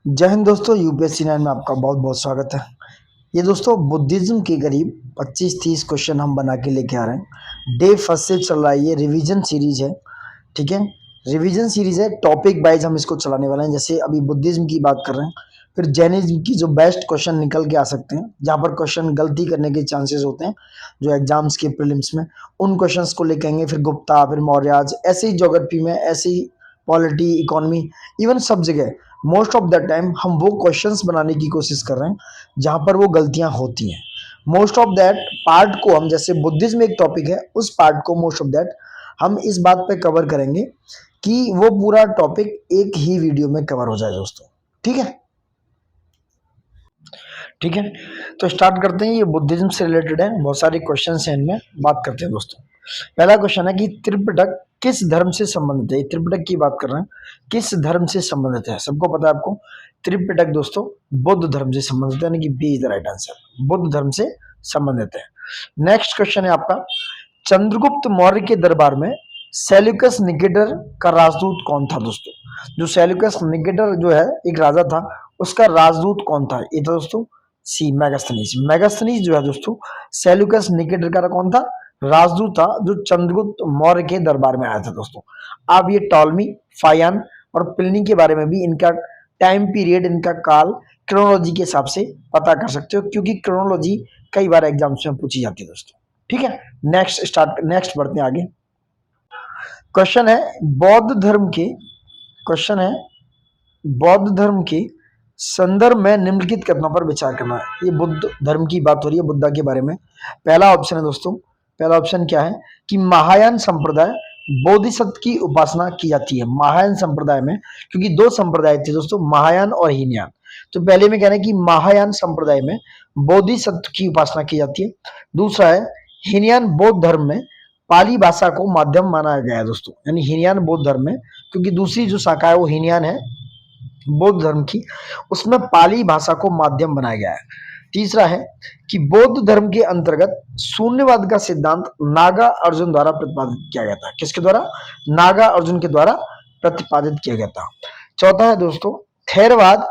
जय हिंद दोस्तों, यूपीएससी 9 में आपका बहुत बहुत स्वागत है। ये दोस्तों बुद्धिज्म के करीब 25-30 क्वेश्चन हम बना के लेके आ रहे हैं। डे फर्स्ट से चल रहा है, ये रिवीजन सीरीज है। ठीक है, रिवीजन सीरीज है, टॉपिक वाइज हम इसको चलाने वाले हैं। जैसे अभी बुद्धिज्म की बात कर रहे हैं, फिर जैनिज्म की जो बेस्ट क्वेश्चन निकल के आ सकते हैं, जहाँ पर क्वेश्चन गलती करने के चांसेस होते हैं जो एग्जाम्स के प्रीलिम्स में, उन क्वेश्चंस को लेके आएंगे। फिर गुप्ता, फिर मौर्याज, ऐसे ही ज्योग्राफी में, ऐसे ही पॉलिटी, इकोनॉमी, इवन सब जगह मोस्ट ऑफ द टाइम हम वो क्वेश्चंस बनाने की कोशिश कर रहे हैं जहाँ पर वो गलतियाँ होती हैं। मोस्ट ऑफ दैट पार्ट को हम, जैसे बुद्धिज्म में एक टॉपिक है, उस पार्ट को मोस्ट ऑफ दैट हम इस बात पे कवर करेंगे कि वो पूरा टॉपिक एक ही वीडियो में कवर हो जाए दोस्तों। ठीक है, ठीक है, तो स्टार्ट करते हैं। ये बुद्धिज्म से रिलेटेड है, बहुत सारे क्वेश्चन हैं, इनमें बात करते हैं दोस्तों। पहला क्वेश्चन है कि त्रिपिटक किस धर्म से संबंधित है। त्रिपिटक की बात कर रहे हैं, किस धर्म से संबंधित है। सबको पता है आपको, त्रिपिटक दोस्तों बुद्ध धर्म से संबंधित है, यानी कि B is the right answer, Buddha धर्म से संबंधित है। नेक्स्ट क्वेश्चन है आपका, चंद्रगुप्त मौर्य के दरबार में सेल्यूकस निकेटर का राजदूत कौन था दोस्तों। जो सेल्यूकस निकेटर जो है एक राजा था, उसका राजदूत कौन था। ये था दोस्तों सी मेगास्थनीज। मेगास्थनीज जो है दोस्तों सेल्यूकस निकेटर का कौन था, राजदूत था, जो चंद्रगुप्त मौर्य के दरबार में आया था दोस्तों। आप ये टॉलमी, फायान और प्लिनी के बारे में भी इनका टाइम पीरियड, इनका काल क्रोनोलॉजी के हिसाब से पता कर सकते हो, क्योंकि क्रोनोलॉजी कई बार एग्जाम्स में पूछी जाती है दोस्तों। ठीक है, नेक्स्ट बढ़ते हैं आगे। क्वेश्चन है बौद्ध धर्म के क्वेश्चन है बौद्ध धर्म के संदर्भ में निम्नलिखित कथनों पर विचार करना है। ये बुद्ध धर्म की बात हो रही है, बुद्धा के बारे में। पहला ऑप्शन है दोस्तों, पहला ऑप्शन क्या है कि महायान संप्रदाय बोधिसत्व की उपासना की जाती है। महायान संप्रदाय में, क्योंकि दो संप्रदाय थे दोस्तों, महायान और हीनयान, तो पहले में कहना है कि महायान संप्रदाय में बोधिसत्व की उपासना की जाती है। दूसरा है हीनयान बौद्ध धर्म में पाली भाषा को माध्यम माना गया है दोस्तों, यानी हीनयान बौद्ध धर्म में, क्योंकि दूसरी जो शाखा है वो हीनयान है बौद्ध धर्म की, उसमें पाली भाषा को माध्यम बनाया गया है। तीसरा है कि बौद्ध धर्म के अंतर्गत शून्यवाद का सिद्धांत नागा अर्जुन द्वारा प्रतिपादित किया गया था। किसके द्वारा, नागा अर्जुन के द्वारा प्रतिपादित किया गया था। चौथा है दोस्तों थेरवाद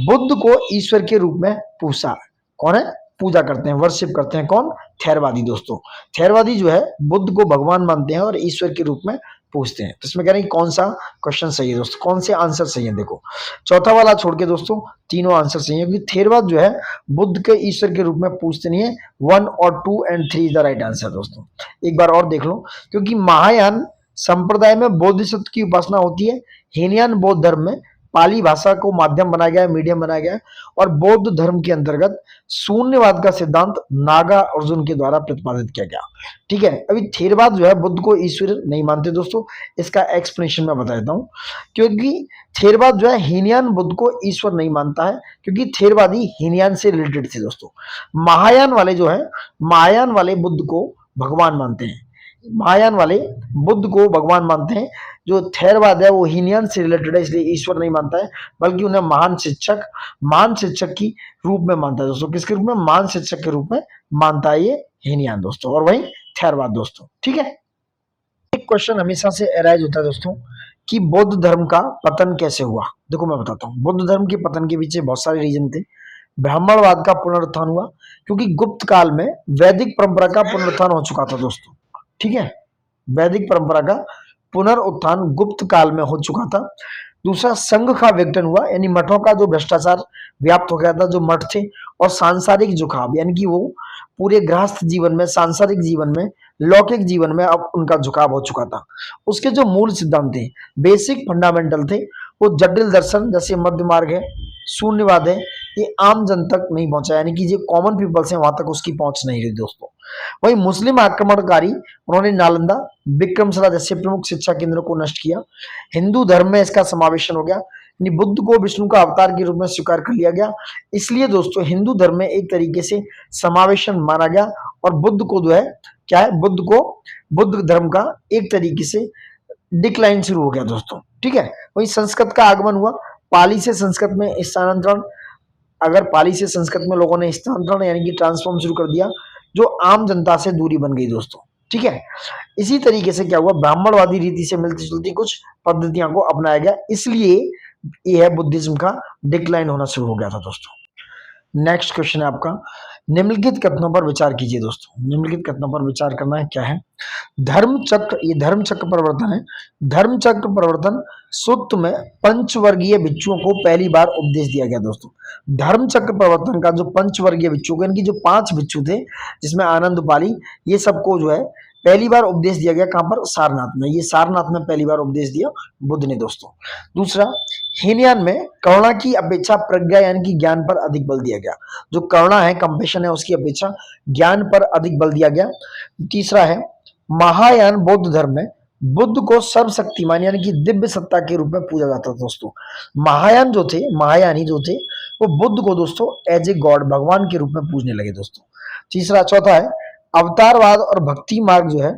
बुद्ध को ईश्वर के रूप में पूछा। कौन है, पूजा करते हैं, वर्शिप करते हैं, कौन, थेरवादी दोस्तों। थेरवादी जो है बुद्ध को भगवान मानते हैं और ईश्वर के रूप में पूछते हैं। तो इसमें कह रहे हैं कौन सा क्वेश्चन सही है दोस्तों, कौन से आंसर सही है। देखो चौथा वाला छोड़ के दोस्तों तीनों आंसर सही है, क्योंकि थेरवाद जो है बुद्ध के ईश्वर के रूप में पूछते नहीं है। 1 और 2 and 3 is the right answer दोस्तों। एक बार और देख लो, क्योंकि महायान संप्रदाय में बोधिसत्व की उपासना होती है, हीनयान बौद्ध धर्म में पाली भाषा को माध्यम बनाया गया है, मीडियम बनाया गया है, और बौद्ध धर्म के अंतर्गत शून्यवाद का सिद्धांत नागा अर्जुन के द्वारा प्रतिपादित किया गया। ठीक है, अभी थेरवाद जो है बुद्ध को ईश्वर नहीं मानते दोस्तों, इसका एक्सप्लेनेशन मैं बता देता हूँ। क्योंकि थेरवाद जो है हीनयान बुद्ध को ईश्वर नहीं मानता है, क्योंकि थेरवादी हीनयान से रिलेटेड थे दोस्तों। महायान वाले जो है, महायान वाले बुद्ध को भगवान मानते हैं, महायान वाले बुद्ध को भगवान मानते हैं। जो थेरवाद है वो हीनयान से रिलेटेड है, इसलिए ईश्वर नहीं मानता है, बल्कि उन्हें महान शिक्षक की रूप में मानता है दोस्तों। किसके रूप में, महान शिक्षक के रूप में मानता है ये हीनयान दोस्तों, और वही थेरवाद दोस्तों। ठीक है, एक क्वेश्चन हमेशा से अराइज होता है दोस्तों कि बौद्ध धर्म का पतन कैसे हुआ। देखो मैं बताता हूँ, बुद्ध धर्म के पतन के पीछे बहुत सारे रीजन थे। ब्राह्मणवाद का पुनरुत्थान हुआ, क्योंकि गुप्त काल में वैदिक परंपरा का पुनरुत्थान हो चुका था दोस्तों। ठीक है, वैदिक परंपरा का पुनरुत्थान गुप्त काल में हो चुका था। दूसरा संघ का विघटन हुआ, यानी मठों का जो भ्रष्टाचार व्याप्त हो गया था, जो मठ थे, और सांसारिक झुकाव, यानी कि वो पूरे गृहस्थ जीवन में, सांसारिक जीवन में, लौकिक जीवन में अब उनका झुकाव हो चुका था। उसके जो मूल सिद्धांत थे, बेसिक फंडामेंटल थे, वो जटिल दर्शन जैसे मध्य मार्ग है, शून्यवाद है, ये आम जन तक नहीं पहुंचा, यानी कि जो कॉमन पीपल्स हैं वहां तक उसकी पहुंच नहीं रही दोस्तों। वही मुस्लिम आक्रमणकारी, उन्होंने नालंदा, विक्रमशिला जैसे प्रमुख शिक्षा केंद्रों को नष्ट किया। हिंदू धर्म में इसका समावेशन हो गया, यानी बुद्ध को विष्णु का अवतार के रूप में स्वीकार कर लिया गया। इसलिए दोस्तों हिंदू धर्म में एक तरीके से समावेशन माना गया, और बुद्ध को जो है क्या है, बुद्ध धर्म का एक तरीके से डिक्लाइन शुरू हो गया दोस्तों। ठीक है, वही संस्कृत का आगमन हुआ, पाली से संस्कृत में स्थानांतरण, अगर पाली से संस्कृत में लोगों ने स्थानांतरण यानी कि ट्रांसफॉर्म शुरू कर दिया, जो आम जनता से दूरी बन गई दोस्तों। ठीक है, इसी तरीके से क्या हुआ, ब्राह्मणवादी रीति से मिलती जुलती कुछ पद्धतियों को अपनाया गया, इसलिए ये है बुद्धिज्म का डिक्लाइन होना शुरू हो गया था दोस्तों। नेक्स्ट क्वेश्चन है आपका, निम्नलिखित कथनों पर विचार कीजिए दोस्तों। निम्नलिखित कथनों पर विचार करना है, क्या है? धर्म चक्र, ये धर्म चक्र परिवर्तन है। धर्म चक्र परिवर्तन सूत्र में पंचवर्गीय भिक्षुओं को पहली बार उपदेश दिया गया दोस्तों। धर्म चक्र परिवर्तन का जो पंचवर्गीय भिक्षु, यानी कि जो 5 भिक्षु थे, जिसमें आनंद पाली, ये सबको जो है पहली बार उपदेश दिया गया कहां पर? सारनाथ में। ये सारनाथ में पहली बार उपदेश दिया बुद्ध ने दोस्तों। दूसरा, हीनयान में करुणा की अपेक्षा प्रज्ञा यानी कि ज्ञान पर अधिक बल दिया गया। जो करुणा है, कंपेशन है, उसकी अपेक्षा ज्ञान पर अधिक बल दिया गया। तीसरा है, महायान बौद्ध धर्म में बुद्ध को सर्वशक्तिमान यानी कि दिव्य सत्ता के रूप में पूजा जाता था दोस्तों। महायान जो थे, महायानी जो थे, वो बुद्ध को दोस्तों एज ए गॉड, भगवान के रूप में पूजने लगे दोस्तों। तीसरा, चौथा है, अवतारवाद और भक्ति मार्ग जो है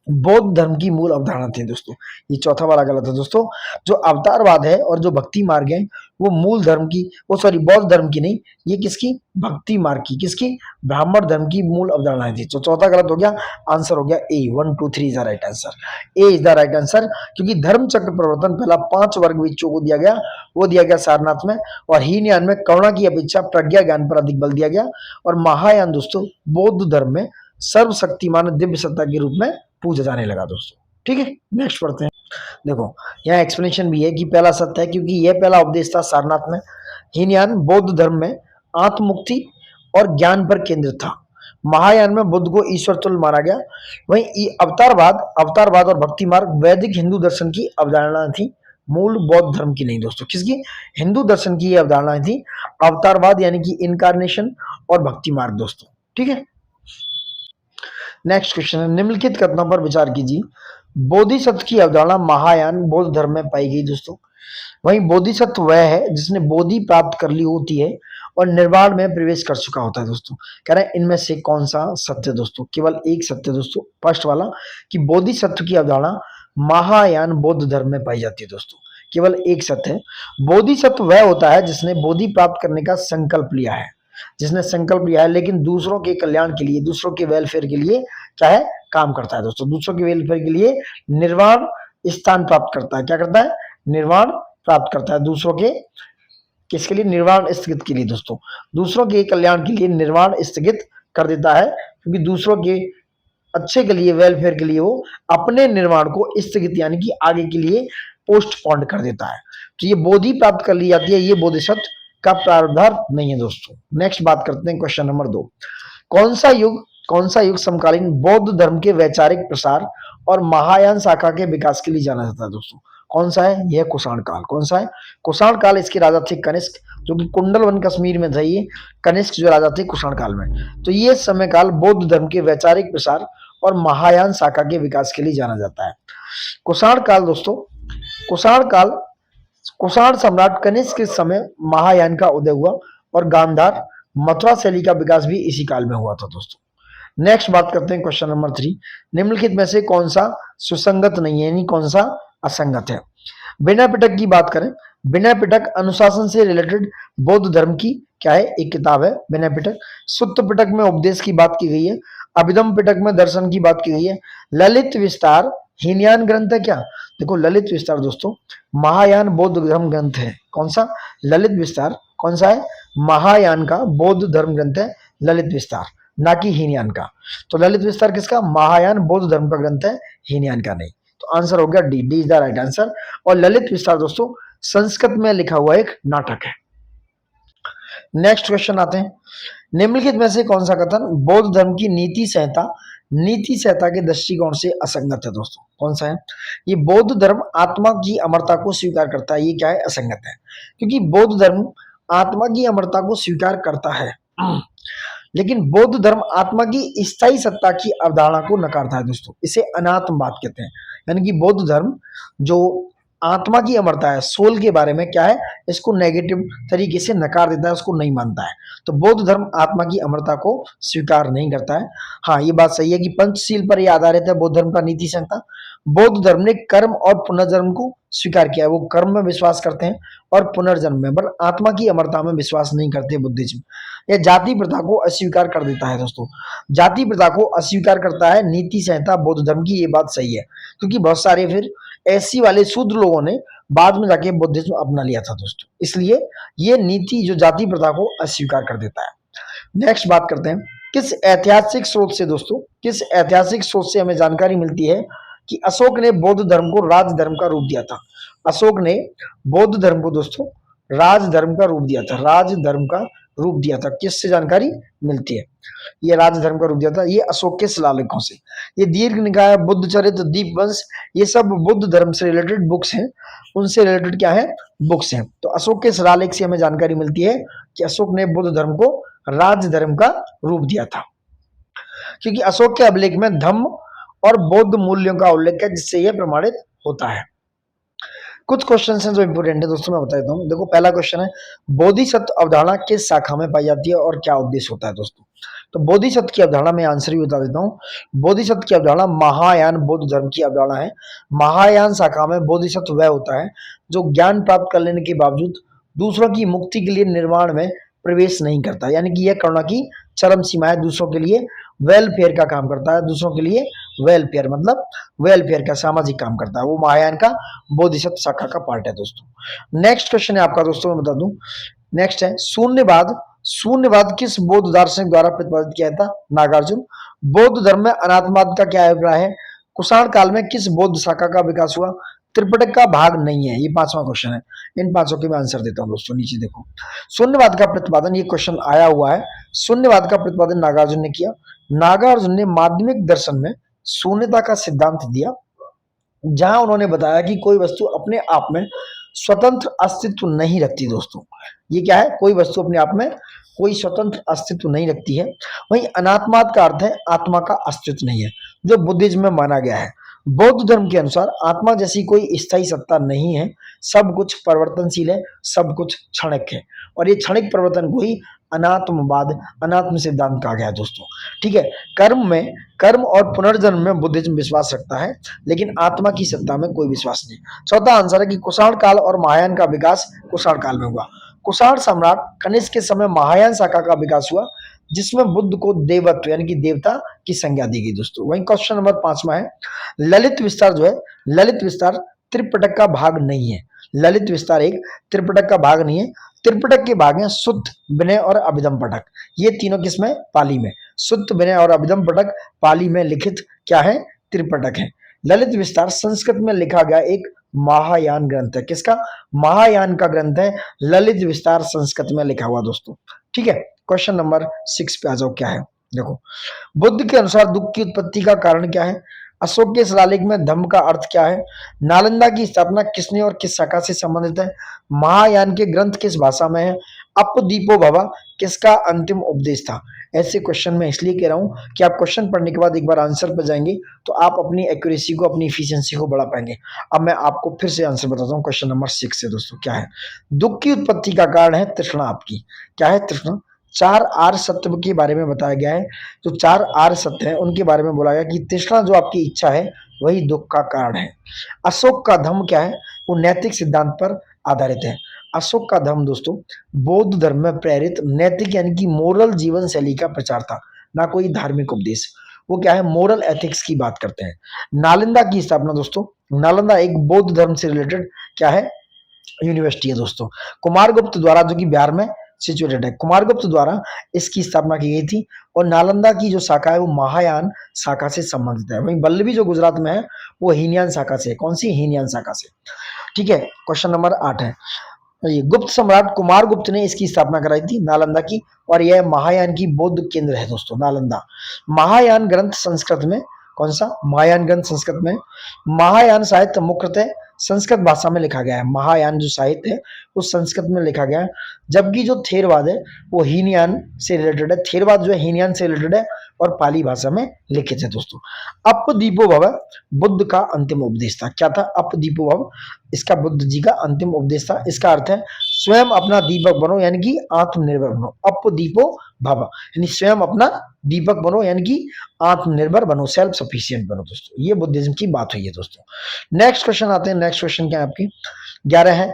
बौद्ध धर्म की मूल अवधारणा थी दोस्तों। ये चौथा वाला गलत है दोस्तों। जो अवतारवाद है और जो भक्ति मार्ग है, वो मूल धर्म की, वो सॉरी बौद्ध धर्म की नहीं, ये किसकी? भक्ति मार्ग की, किसकी? ब्राह्मण धर्म की मूल अवधारणाएं थी। तो चौथा गलत हो गया, आंसर हो गया ए। 1 2 3 is the right answer. A is the right answer, क्योंकि धर्म चक्र प्रवर्तन पहला 5 वर्ग भिक्षुओं को दिया गया, वो दिया गया सारनाथ में। और हीनयान में करुणा की अपेक्षा प्रज्ञा ज्ञान पर अधिक बल दिया गया। और महायान दोस्तों बौद्ध धर्म में सर्वशक्तिमान दिव्य सत्ता के रूप में पूजा जाने लगा दोस्तों। ठीक है, नेक्स्ट पढ़ते हैं। देखो, यहाँ एक्सप्लेनेशन भी है कि पहला सत्य है, क्योंकि यह पहला उपदेश था सारनाथ में। हीनयान बौद्ध धर्म में आत्ममुक्ति और ज्ञान पर केंद्रित था। महायान में बुद्ध को ईश्वर तुल्य माना गया। वहीं अवतारवाद और भक्ति मार्ग वैदिक हिंदू दर्शन की अवधारणा थी, मूल बौद्ध धर्म की नहीं दोस्तों। किसकी? हिंदू दर्शन की ये अवधारणा थी, अवतारवाद यानी कि इनकारनेशन और भक्ति मार्ग दोस्तों। ठीक है, नेक्स्ट क्वेश्चन है, निम्नलिखित कथनों पर विचार कीजिए। बोधिसत्व की अवधारणा महायान बौद्ध धर्म में पाई गई दोस्तों। वहीं बोधिसत्व वह है जिसने बोधि प्राप्त कर ली होती है और निर्वाण में प्रवेश कर चुका होता है दोस्तों। कह रहे हैं इनमें से कौन सा सत्य दोस्तों? केवल एक सत्य दोस्तों, फर्स्ट वाला, कि बोधिसत्व की अवधारणा महायान बौद्ध धर्म में पाई जाती है दोस्तों। केवल एक सत्य है, बोधिसत्व वह होता है जिसने बोधि प्राप्त करने का संकल्प लिया है, जिसने संकल्प लिया है, लेकिन दूसरों के कल्याण के लिए, दूसरों के वेलफेयर के लिए क्या है? काम करता है दोस्तों। दूसरों के वेलफेयर के लिए निर्वाण स्थान प्राप्त करता है। क्या करता है? निर्वाण प्राप्त करता है। दूसरों के किसके लिए? निर्वाण स्थगित के लिए दोस्तों। दूसरों के कल्याण के लिए निर्वाण स्थगित कर देता है, क्योंकि दूसरों के अच्छे के लिए, वेलफेयर के लिए वो अपने निर्माण को स्थगित यानी कि आगे के लिए पोस्टपोन कर देता है। तो ये बोधि प्राप्त कर ली जाती है, ये बोधिसत्व का प्रारब्धार्थ नहीं है दोस्तों। नेक्स्ट बात करते हैं क्वेश्चन नंबर 2। कौन सा युग समकालीन बौद्ध धर्म के वैचारिक प्रसार और महायान शाखा के विकास के लिए जाना जाता है दोस्तों? कौन सा है? यह कुषाण काल। कौन सा है? कुषाण काल। इसके राजा थे कनिष्क, जो कि कुंडलवन कश्मीर में था। ये कनिष्क जो राजा थे कुषाण काल में। तो ये समय काल बौद्ध धर्म के वैचारिक प्रसार और महायान शाखा के विकास के लिए जाना जाता है। कुषाण काल दोस्तों, कुषाण सम्राट कनिष्क के समय महायान का उदय हुआ और गांधार मथुरा शैली का विकास भी इसी काल में हुआ था दोस्तों। नेक्स्ट बात करते हैं क्वेश्चन नंबर 3। निम्नलिखित में से कौन सा सुसंगत नहीं है, यानी कौन सा असंगत है? विनय पिटक की बात करें, विनय पिटक अनुशासन से रिलेटेड बौद्ध धर्म की क्या है? एक किताब है विनय पिटक। सुत्त पिटक में उपदेश की बात की गई है। अभिधम पिटक में दर्शन की बात की गई है। ललित विस्तार हीनयान ग्रंथ है क्या? देखो, ललित विस्तार दोस्तों महायान बौद्ध धर्म ग्रंथ है। कौन सा? ललित विस्तार। कौन सा है? महायान का बौद्ध धर्म ग्रंथ है ललित विस्तार, ना कि हीनयान का। तो ललित विस्तार किसका? महायान बौद्ध धर्म का ग्रंथ है, हीनयान का नहीं। तो आंसर हो गया D. D is the right answer. और ललित विस्तार दोस्तों संस्कृत में लिखा हुआ एक नाटक है। नेक्स्ट क्वेश्चन आते हैं, निम्नलिखित में से कौन सा कथन बौद्ध धर्म की नीति संहिता के दृष्टिकोण से असंगत है दोस्तों? कौन सा है? ये बौद्ध धर्म आत्मा की अमरता को स्वीकार करता है, ये क्या है? असंगत है, क्योंकि बौद्ध धर्म आत्मा की अमरता को स्वीकार करता है, लेकिन बौद्ध धर्म आत्मा की स्थायी सत्ता की अवधारणा को नकारता है दोस्तों। इसे अनात्मवाद कहते हैं, यानी कि बौद्ध धर्म जो आत्मा की अमरता है, सोल के बारे में क्या है, इसको नेगेटिव तरीके से नकार देता है, उसको नहीं मानता है। तो बौद्ध धर्म आत्मा की अमरता को स्वीकार नहीं करता है। हाँ, ये बात सही है कि पंचशील पर यह आधारित है बौद्ध धर्म का नीति संहिता। बौद्ध धर्म ने कर्म और पुनर्जन्म को स्वीकार किया है। वो कर्म में विश्वास करते हैं और पुनर्जन्म में, पर आत्मा की अमरता में विश्वास नहीं करते बुद्धिज्म। यह जाति प्रथा को अस्वीकार कर देता है दोस्तों। जाति प्रथा को अस्वीकार करता है नीति संहिता बौद्ध धर्म की, ये बात सही है, क्योंकि बहुत सारे फिर एससी वाले शूद्र लोगों ने बाद में जाके बुद्धिज्म अपना लिया था दोस्तों। इसलिए ये नीति जो जाति प्रथा को अस्वीकार कर देता है। नेक्स्ट बात करते हैं, किस ऐतिहासिक स्रोत से दोस्तों, किस ऐतिहासिक स्रोत से हमें जानकारी मिलती है कि अशोक ने बौद्ध धर्म को राज धर्म का रूप दिया था। अशोक ने बौद्ध धर्म को दोस्तों राज धर्म का रूप दिया था, राज धर्म का रूप दिया था। किससे जानकारी मिलती है ये राज धर्म का रूप दिया था? ये अशोक के शिलालेखों से। ये दीर्घ निकाय, बुद्ध चरित्र, दीपवंश, ये सब बुद्ध धर्म से रिलेटेड बुक्स हैं, उनसे रिलेटेड क्या है बुक्स हैं। तो अशोक के शिलालेख से हमें जानकारी मिलती है कि अशोक ने बुद्ध धर्म को राज धर्म का रूप दिया था, क्योंकि अशोक के अभिलेख में धम्म और बौद्ध मूल्यों का उल्लेख है, जिससे यह प्रमाणित होता है। कुछ क्वेश्चन हैं जो इंपोर्टेंट है दोस्तों, मैं बता देता हूँ। देखो पहला क्वेश्चन है, बोधिसत्व अवधारणा किस शाखा में पाई जाती है और क्या उद्देश्य होता है दोस्तों? तो बोधिसत्व की अवधारणा में आंसर भी बता देता हूँ। बोधिसत्व की अवधारणा महायान बौद्ध धर्म की अवधारणा है। महायान शाखा में बोधिसत्व वह होता है जो ज्ञान प्राप्त कर लेने के बावजूद दूसरों की मुक्ति के लिए निर्वाण में प्रवेश नहीं करता, यानी कि यह करुणा की चरम सीमा है, दूसरों के लिए वेलफेयर का काम करता है, दूसरों के लिए वेलफेयर मतलब वेलफेयर का सामाजिक काम करता है। वो महायान का बोधिसत्व शाखा का पार्ट है दोस्तों। नेक्स्ट क्वेश्चन है आपका दोस्तों, मैं बता दूं। नेक्स्ट है शून्यवाद। शून्यवाद किस बौद्ध दार्शनिक द्वारा प्रतिपादित किया था? नागार्जुन। बौद्ध धर्म में अनात्मवाद का क्या अभिप्राय है? कुषाण काल में किस बौद्ध शाखा का विकास हुआ? त्रिपिटक का भाग नहीं है। ये पांचवा क्वेश्चन है, इन पांचों के मैं आंसर देता हूं दोस्तों। नीचे देखो, शून्यवाद का प्रतिपादन, ये क्वेश्चन आया हुआ है। शून्यवाद का प्रतिपादन नागार्जुन ने किया। नागार्जुन ने माध्यमिक दर्शन में शून्यता का सिद्धांत दिया, जहां उन्होंने बताया कि कोई वस्तु अपने आप में स्वतंत्र अस्तित्व नहीं रखती दोस्तों। ये क्या है? कोई वस्तु अपने आप में कोई स्वतंत्र अस्तित्व नहीं रखती है। वहीं अनात्माद का अर्थ है आत्मा का अस्तित्व नहीं है, जो बुद्धिज्म में माना गया है। बौद्ध धर्म के अनुसार आत्मा जैसी कोई स्थायी सत्ता नहीं है, सब कुछ परिवर्तनशील है, सब कुछ क्षणिक है, और ये क्षणिक परिवर्तन को ही अनात्मवाद, अनात्म सिद्धांत कहा गया है दोस्तों। ठीक है, कर्म और पुनर्जन्म में बुद्धिज्म विश्वास रखता है, लेकिन आत्मा की सत्ता में कोई विश्वास नहीं। चौथा आंसर है कि कुषाण काल और महायान का विकास कुषाण काल में हुआ। कुषाण सम्राट कनिष्क के समय महायान शाखा का विकास हुआ, जिसमें बुद्ध को देवत्व यानी कि देवता की संज्ञा दी गई दोस्तों। वहीं क्वेश्चन नंबर 5वां है, ललित विस्तार जो है, ललित विस्तार त्रिपिटक का भाग नहीं है। ललित विस्तार एक त्रिपिटक का भाग नहीं है। त्रिपिटक के भाग हैं सुत्त, विनय और अभिधम पटक। ये तीनों किसमें? पाली में। सुत्त, विनय और अभिधम पटक पाली में लिखित क्या है? त्रिपिटक है। ललित विस्तार संस्कृत में लिखा गया एक महायान ग्रंथ है। किसका? महायान का ग्रंथ है ललित विस्तार, संस्कृत में लिखा हुआ दोस्तों। ठीक है, क्वेश्चन नंबर 6 पे आ जाओ। क्या है? देखो, बुद्ध के अनुसार दुख की उत्पत्ति का कारण क्या है? अशोक के शिलालेख में धम्म का अर्थ क्या है? नालंदा की स्थापना किसने और किस शाखा से संबंधित है? महायान के ग्रंथ किस भाषा में है? अपदीपो भवा किसका अंतिम उपदेश था? ऐसे क्वेश्चन मैं इसलिए कह रहा हूं कि आप क्वेश्चन पढ़ने के बाद एक बार आंसर पर जाएंगे तो आप अपनी एक्यूरेसी को, अपनी इफिशियंसी को बढ़ा पाएंगे। अब मैं आपको फिर से आंसर बताता हूँ क्वेश्चन नंबर 6 से दोस्तों। क्या है? दुख की उत्पत्ति का कारण है तृष्णा आपकी। क्या है? तृष्णा। 4 आर्य सत्य के बारे में बताया गया है। जो 4 आर्य सत्य है उनके बारे में बोला गया कि तृष्णा जो आपकी इच्छा है वही दुख का कारण है। अशोक का धम्म क्या है? वो नैतिक सिद्धांत पर आधारित है। अशोक का धम्म दोस्तों बौद्ध धर्म में प्रेरित नैतिक यानी कि मोरल जीवन शैली का प्रचार था, ना कोई धार्मिक उपदेश। वो क्या है? मोरल एथिक्स की बात करते हैं। नालंदा की स्थापना दोस्तों, नालंदा एक बौद्ध धर्म से रिलेटेड क्या है? यूनिवर्सिटी है दोस्तों। कुमारगुप्त द्वारा, जो कि बिहार में सिचुएटेड है, कुमारगुप्त द्वारा इसकी स्थापना की गई थी। और नालंदा की जो शाखा है वो महायान शाखा से संबंधित है। वहीं वल्लभी जो गुजरात में है वो हीनयान शाखा से। कौन सी? हीनयान शाखा से। ठीक है, क्वेश्चन नंबर 8 है, ये गुप्त सम्राट कुमारगुप्त ने इसकी स्थापना कराई थी नालंदा की, और यह महायान की बौद्ध केंद्र है दोस्तों, नालंदा। महायान ग्रंथ संस्कृत में, कौन सा? महायान ग्रंथ संस्कृत में। महायान साहित्य मुख्यतः संस्कृत भाषा में लिखा गया है। महायान जो साहित्य है वो संस्कृत में लिखा गया है, जबकि जो थेरवाद है वो हीनयान से रिलेटेड है। थेरवाद जो है हीनयान से रिलेटेड है और पाली भाषा में लिखित है दोस्तों। अपदीपो भव बुद्ध का अंतिम उपदेश था। क्या था? अपदीपो भव, इसका बुद्ध जी का अंतिम उपदेश था। इसका अर्थ है स्वयं अपना दीपक बनो, यानी कि आत्मनिर्भर बनो। अपदीपो भव यानी स्वयं अपना दीपक बनो, यानी कि आत्मनिर्भर बनो, सेल्फ सफिशिएंट बनो दोस्तों। ये बुद्धिज्म की बात हुई है दोस्तों। नेक्स्ट क्वेश्चन आते हैं। नेक्स्ट क्वेश्चन क्या है आपकी? 11 है,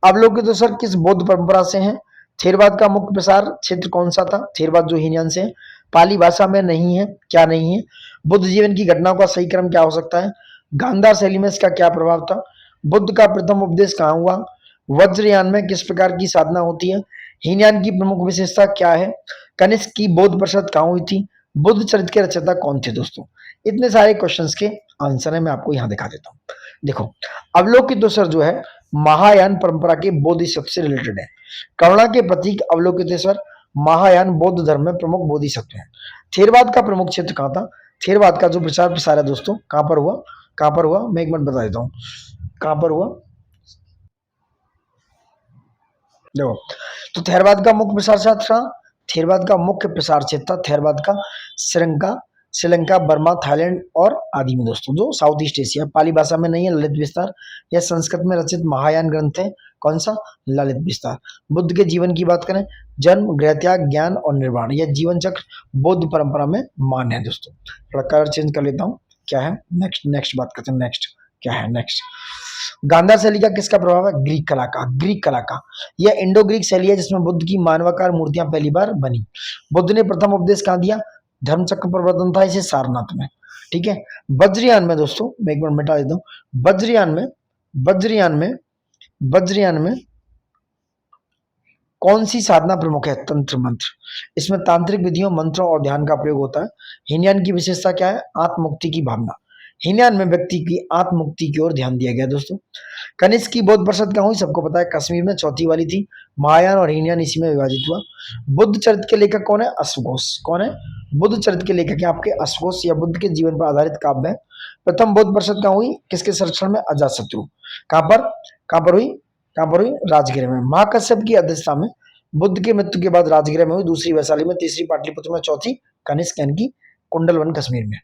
अवलोकित तो सर किस बौद्ध परंपरा से है? थेरवाद का मुख्य प्रसार क्षेत्र कौन सा था? थेरवाद जो हीनयान से है। पाली भाषा में नहीं है। क्या नहीं है? बुद्ध जीवन की घटनाओं का सही क्रम क्या हो सकता है? गांधार शैली में इसका क्या प्रभाव था? बुद्ध का प्रथम उपदेश कहाँ हुआ? वज्रयान में किस प्रकार की साधना होती है? हीनयान की प्रमुख विशेषता क्या है? कनिष्क की बौद्ध परिषद कहाँ हुई थी? बुद्ध चरित्र के रचयिता कौन थे दोस्तों? इतने सारे क्वेश्चंस के आंसर है, मैं आपको यहाँ दिखा देता हूँ। देखो, अवलोकितेश्वर जो है महायान परंपरा के बोधिसत्व से रिलेटेड है। करुणा के प्रतीक अवलोकितेश्वर महायान बौद्ध धर्म में प्रमुख बोधिसत्व है। थेरवाद का प्रमुख क्षेत्र कहाँ था? थेरवाद का जो प्रचार प्रसार है दोस्तों, कहाँ पर हुआ? कहाँ पर हुआ? मैं एक मिनट बता देता हूँ कहाँ पर हुआ। देखो, तो थेरवाद का मुख्य प्रसार क्षेत्र था, थेरवाद का मुख्य प्रसार क्षेत्र था थेरवाद का श्रीलंका, बर्मा, थाईलैंड और आदि में दोस्तों, जो साउथ ईस्ट एशिया। पाली भाषा में नहीं है ललित विस्तार, यह संस्कृत में रचित महायान ग्रंथ है। कौन सा? ललित विस्तार। बुद्ध के जीवन की बात करें, जन्म, गृहत्याग, ज्ञान और निर्वाण, यह जीवन चक्र बौद्ध परंपरा में मान्य है दोस्तों। थोड़ा कलर चेंज कर लेता हूँ, क्या है नेक्स्ट? नेक्स्ट बात करते हैं, नेक्स्ट क्या है? नेक्स्ट, गांधार शैली का किसका प्रभाव है? ग्रीक कला का, ग्रीक कला का। यह इंडो ग्रीक शैली है जिसमें बुद्ध की मानवाकार मूर्तियां पहली बार बनी। बुद्ध ने प्रथम उपदेश कहाँ दिया? धर्मचक्र प्रवर्तन था इसे सारनाथ में, ठीक है। वज्रयान में दोस्तों, मैं एक मिनट मिटा देता हूँ, वज्रयान में कौन सी साधना प्रमुख है? तंत्र मंत्र। इसमें तांत्रिक विधियों, मंत्रों और ध्यान का प्रयोग होता है। हीनयान की विशेषता क्या है? आत्ममुक्ति की भावना। हीनयान में व्यक्ति की आत्ममुक्ति की ओर ध्यान दिया गया दोस्तों। कनिष्क की बौद्ध परिषद कहाँ हुई? सबको पता है, कश्मीर में चौथी वाली थी। महायान और हीनयान इसी में विभाजित हुआ। बुद्ध चरित्र के लेखक कौन है? अश्वघोष। कौन है? बुद्ध चरित्र के लेखक है आपके अश्वघोष, या बुद्ध के जीवन पर आधारित काव्य है। प्रथम बौद्ध परिषद कहाँ हुई? किसके संरक्षण में? अजातशत्रु। कहाँ पर? कहाँ पर हुई? कहाँ पर हुई? राजगृह में। महाकश्यप की अध्यक्षता में बुद्ध के मृत्यु के बाद राजगृह में हुई, दूसरी वैशाली में, तीसरी पाटलिपुत्र में, चौथी कनिष्क यानी कि कुंडलवन कश्मीर में।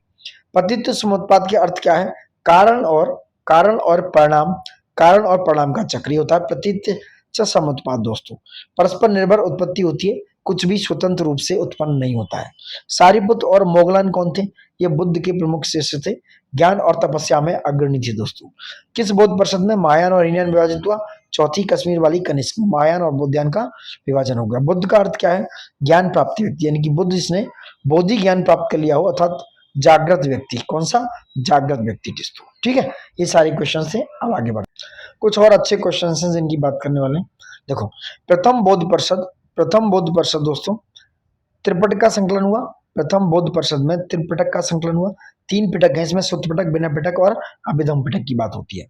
पतित्व समुत्पाद के अर्थ क्या है? कारण और परिणाम, कारण और परिणाम का चक्र होता है प्रतित्व समुत्पाद दोस्तों। परस्पर निर्भर उत्पत्ति होती है, कुछ भी स्वतंत्र रूप से उत्पन्न नहीं होता है। सारिपुत्र और मोगलान कौन थे? ये बुद्ध के प्रमुख शिष्य थे, ज्ञान और तपस्या में अग्रणी थे दोस्तों। किस बौद्ध परिषद में महायान और हीनयान विभाजित हुआ? चौथी कश्मीर वाली कनिष्क। महायान और बौद्धायन का विभाजन हो गया। बुद्ध का अर्थ क्या है? ज्ञान प्राप्ति व्यक्ति, यानी कि बुद्ध जिसने बोधि ज्ञान प्राप्त कर लिया हो, अर्थात जागृत व्यक्ति। कौन सा? जागृत व्यक्ति दोस्तों, ठीक है। ये सारे क्वेश्चन से अब आगे बढ़, कुछ और अच्छे क्वेश्चन हैं जिनकी बात करने वाले हैं। देखो, प्रथम बौद्ध परिषद दोस्तों, त्रिपिटक का संकलन हुआ। प्रथम बौद्ध परिषद में त्रिपिटक का संकलन हुआ। 3 पिटक है इसमें, सुत्त पिटक, बिना पिटक और अभिधम पिटक की बात होती है।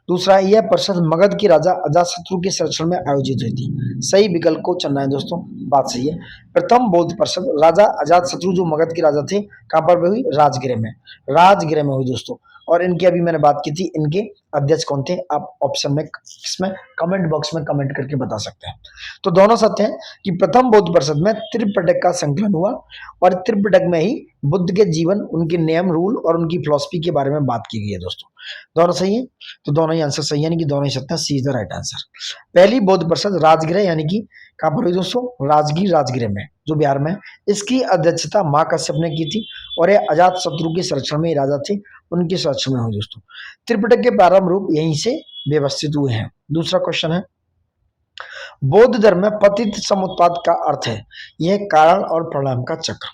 दूसरा, यह परिषद मगध के राजा अजातशत्रु के संरक्षण में आयोजित हुई थी। सही विकल्प को चुनना है दोस्तों, बात सही है। प्रथम बौद्ध परिषद राजा अजातशत्रु जो मगध के राजा थे, कहाँ पर हुई? राजगृह में, राजगृह में हुई दोस्तों। और इनकी अभी मैंने बात की थी, इनके अध्यक्ष कौन थे? आप ऑप्शन में, इसमें कमेंट बॉक्स में कमेंट करके बता सकते हैं। तो दोनों सत्य हैं कि प्रथम बौद्ध परिषद में त्रिपिटक का संकलन हुआ और त्रिपिटक में ही बुद्ध के जीवन, उनके नियम, रूल और उनकी फिलॉसफी के बारे में बात की गई है दोस्तों। दोनों सही है, तो दोनों ही आंसर सही है, यानी कि दोनों ही सत्य हैं। सी इज द राइट आंसर। पहली बौद्ध परिषद राजगृह, यानी कि कहाँ पर हुई दोस्तों? राजगीर, राजगृह में, जो बिहार में। इसकी अध्यक्षता महाकश्यप ने की थी और यह अजात शत्रु के संरक्षण में राजा थे, उनके संरक्षण में हुई दोस्तों। त्रिपिटक के प्रारंभ रूप यहीं से व्यवस्थित हुए हैं। दूसरा क्वेश्चन है, बौद्ध धर्म में पतित समुत्पाद का अर्थ है यह कारण और परिणाम का चक्र।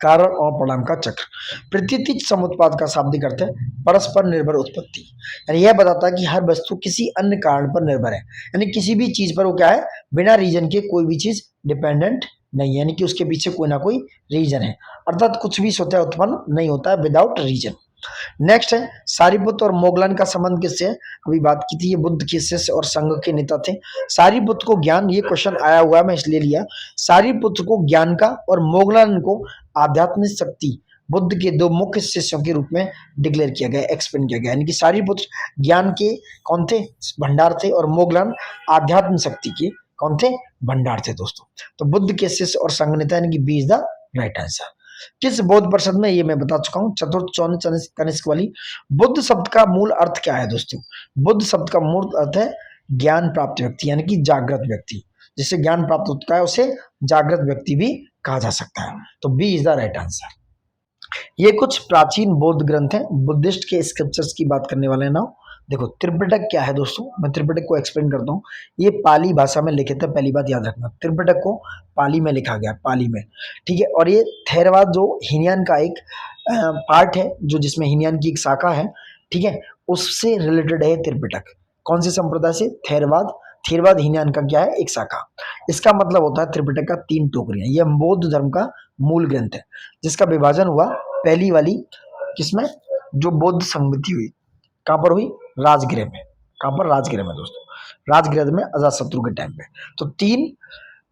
कारण और परिणाम का चक्र। प्रतीति समुत्पाद का शाब्दिक अर्थ है परस्पर निर्भर उत्पत्ति, यानी यह बताता है कि हर वस्तु किसी अन्य कारण पर निर्भर है, यानी किसी भी चीज पर वो क्या है? बिना रीजन के कोई भी चीज डिपेंडेंट नहीं है, यानी कि उसके पीछे कोई ना कोई रीजन है, अर्थात कुछ भी स्वतः उत्पन्न नहीं होता है विदाउट रीजन। नेक्स्ट है, सारिपुत्र और मोगलान का संबंध किससे है? अभी बात की थी, ये बुद्ध के शिष्य और संघ के नेता थे। सारिपुत्र को ज्ञान, ये क्वेश्चन आया हुआ है, मैं इसलिए लिया। सारिपुत्र को ज्ञान का और मोगलान को आध्यात्मिक शक्ति, बुद्ध के 2 मुख्य शिष्यों के रूप में डिक्लेयर किया गया, एक्सप्लेन किया गया, यानी कि सारिपुत्र ज्ञान के कौन थे? भंडार थे, और मोगलान आध्यात्म शक्ति के कौन थे? भंडार थे दोस्तों। तो बुद्ध के शिष्य और संघ नेता, यानी कि B is the right answer. किस बौद्ध परिषद में? ये मैं बता चुका हूं, चतुर्थ, चौन, कनिष्क वाली। बुद्ध शब्द का मूल अर्थ क्या है दोस्तों? बुद्ध शब्द का मूल अर्थ है ज्ञान प्राप्त व्यक्ति, यानी कि जागृत व्यक्ति। जिससे ज्ञान प्राप्त होता है उसे जागृत व्यक्ति भी कहा जा सकता है। तो B is the right answer. ये कुछ प्राचीन बौद्ध ग्रंथ हैं, बुद्धिस्ट के स्क्रिप्चर्स की बात करने वाले हैं ना। देखो, त्रिपिटक क्या है दोस्तों? मैं त्रिपिटक को एक्सप्लेन करता हूँ। ये पाली भाषा में लिखे थे, पहली बात याद रखना, त्रिपिटक को पाली में लिखा गया, पाली में, ठीक है। और ये थेरवाद जो हीनयान का एक पार्ट है, जो जिसमें हीनयान की एक शाखा है, ठीक है, उससे रिलेटेड है त्रिपिटक। कौन सी संप्रदाय से? थेरवाद। थेरवाद हीनयान का क्या है? एक शाखा। इसका मतलब होता है त्रिपिटक का 3 टोकरियां। यह बौद्ध धर्म का मूल ग्रंथ है जिसका विभाजन हुआ पहली वाली किसमें? जो बौद्ध संगति हुई, कहां पर हुई? राजगृह में। कहां पर? राजगृह में दोस्तों, राजगृह में अजातशत्रु के टाइम पे। तो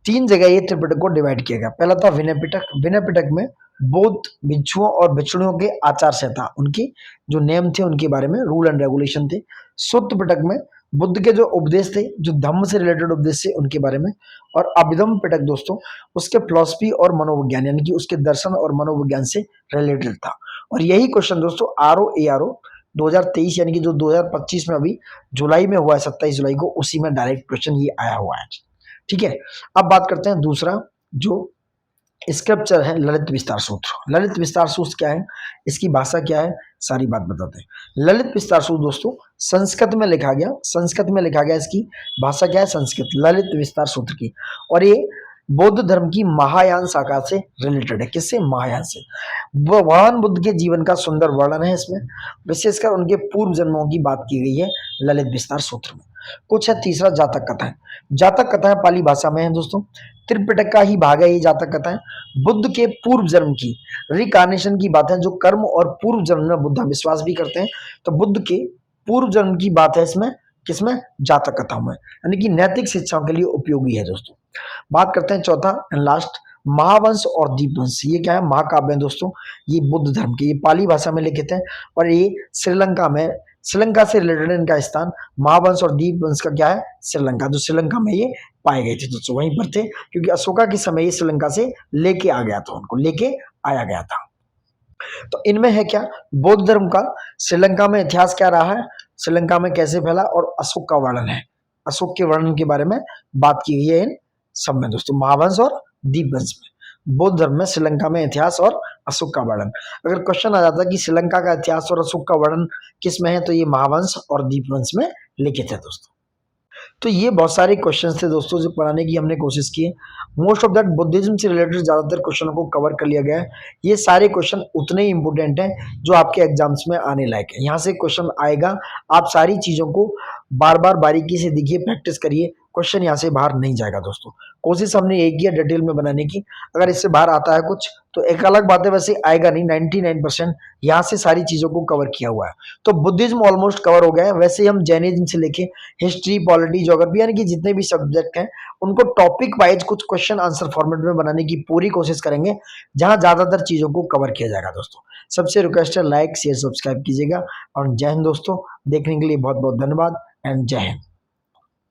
तीन जगह ये त्रिपिटक को डिवाइड किया गया। पहला था विनय पिटक। विनय पिटक में बौद्ध भिक्षुओं और भिक्षुणियों के आचार संहिता, उनके जो नियम थे उनके बारे में रूल एंड रेगुलेशन थे। सुत्त पिटक में बुद्ध के जो उपदेश थे, जो धम्म से रिलेटेड उपदेश थे उनके बारे में। और अभिधम्म पिटक दोस्तों उसके फिलॉसफी और मनोविज्ञान यानी कि उसके दर्शन और मनोविज्ञान से रिलेटेड था। और यही क्वेश्चन दोस्तों ROARO 2023 यानी कि जो 2025 में अभी जुलाई में हुआ है, 27 जुलाई को, उसी में डायरेक्ट क्वेश्चन ये आया हुआ है। ठीक है, अब बात करते हैं दूसरा जो स्क्रिप्चर है, ललित विस्तार सूत्र। ललित विस्तार सूत्र क्या है, इसकी भाषा क्या है, सारी बात बताते हैं। ललित विस्तार सूत्र दोस्तों संस्कृत में लिखा गया, संस्कृत में लिखा गया। इसकी भाषा क्या है? संस्कृत। ललित विस्तार सूत्र की। और ये बौद्ध धर्म की महायान शाखा से रिलेटेड है। किससे? महायान से। भगवान बुद्ध के जीवन का सुंदर वर्णन है इसमें, विशेषकर उनके पूर्व जन्मों की बात की गई है ललित विस्तार सूत्र में। कुछ है तीसरा जातक कथाएं। जातक कथाएं पाली भाषा में है दोस्तों, त्रिपिटक का ही भाग है ये जातक कथाएं। बुद्ध के पूर्व जन्म की रिकार्नेशन की बात है, जो कर्म और पूर्व जन्म में बुद्ध विश्वास भी करते हैं। तो बुद्ध के पूर्व जन्म की बात है इसमें, किसमें? जातक कथाओं में, यानी कि नैतिक शिक्षाओं के लिए उपयोगी है दोस्तों। बात करते हैं चौथा एंड लास्ट, महावंश और दीपवंश। ये क्या है? महाकाव्य है दोस्तों, ये बुद्ध धर्म के, ये पाली भाषा में लिखित है और ये श्रीलंका में, श्रीलंका से रिलेटेड इनका स्थान। महावंश और दीपवंश का क्या है? श्रीलंका। जो श्रीलंका में ये पाए गए थे दोस्तों, वहीं पर थे, क्योंकि अशोका के समय ये श्रीलंका से लेके आ गया था, उनको लेके आया गया था। तो इनमें है क्या? बौद्ध धर्म का श्रीलंका में इतिहास क्या रहा है, श्रीलंका में कैसे फैला, और अशोक का वर्णन है। अशोक के वर्णन के बारे में बात की गई है इन सब में दोस्तों, महावंश और दीपवंश में। बौद्ध धर्म में श्रीलंका में इतिहास और अशोक का वर्णन। अगर क्वेश्चन आ जाता कि श्रीलंका का इतिहास और अशोक का वर्णन किस में है, तो ये महावंश और दीपवंश में लिखित है दोस्तों। तो ये बहुत सारे क्वेश्चंस थे दोस्तों जो बनाने की हमने कोशिश की है। मोस्ट ऑफ दैट बुद्धिज्म से रिलेटेड ज़्यादातर क्वेश्चनों को कवर कर लिया गया है। ये सारे क्वेश्चन उतने ही इंपॉर्टेंट हैं जो आपके एग्जाम्स में आने लायक है। यहाँ से क्वेश्चन आएगा, आप सारी चीज़ों को बार बार बारीकी से देखिए, प्रैक्टिस करिए, क्वेश्चन यहाँ से बाहर नहीं जाएगा दोस्तों। कोशिश हमने यही किया डिटेल में बनाने की। अगर इससे बाहर आता है कुछ तो एक अलग बात है, वैसे आएगा नहीं। 99% यहाँ से सारी चीज़ों को कवर किया हुआ है। तो बुद्धिज्म ऑलमोस्ट कवर हो गया है। वैसे ही हम जैनिज्म से लेके हिस्ट्री, पॉलिटी, ज्योग्राफी यानी कि जितने भी सब्जेक्ट हैं उनको टॉपिक वाइज कुछ क्वेश्चन आंसर फॉर्मेट में बनाने की पूरी कोशिश करेंगे, जहां ज्यादातर चीजों को कवर किया जाएगा दोस्तों। सबसे रिक्वेस्ट है लाइक शेयर सब्सक्राइब कीजिएगा। और जय हिंद दोस्तों, देखने के लिए बहुत बहुत धन्यवाद एंड जय हिंद।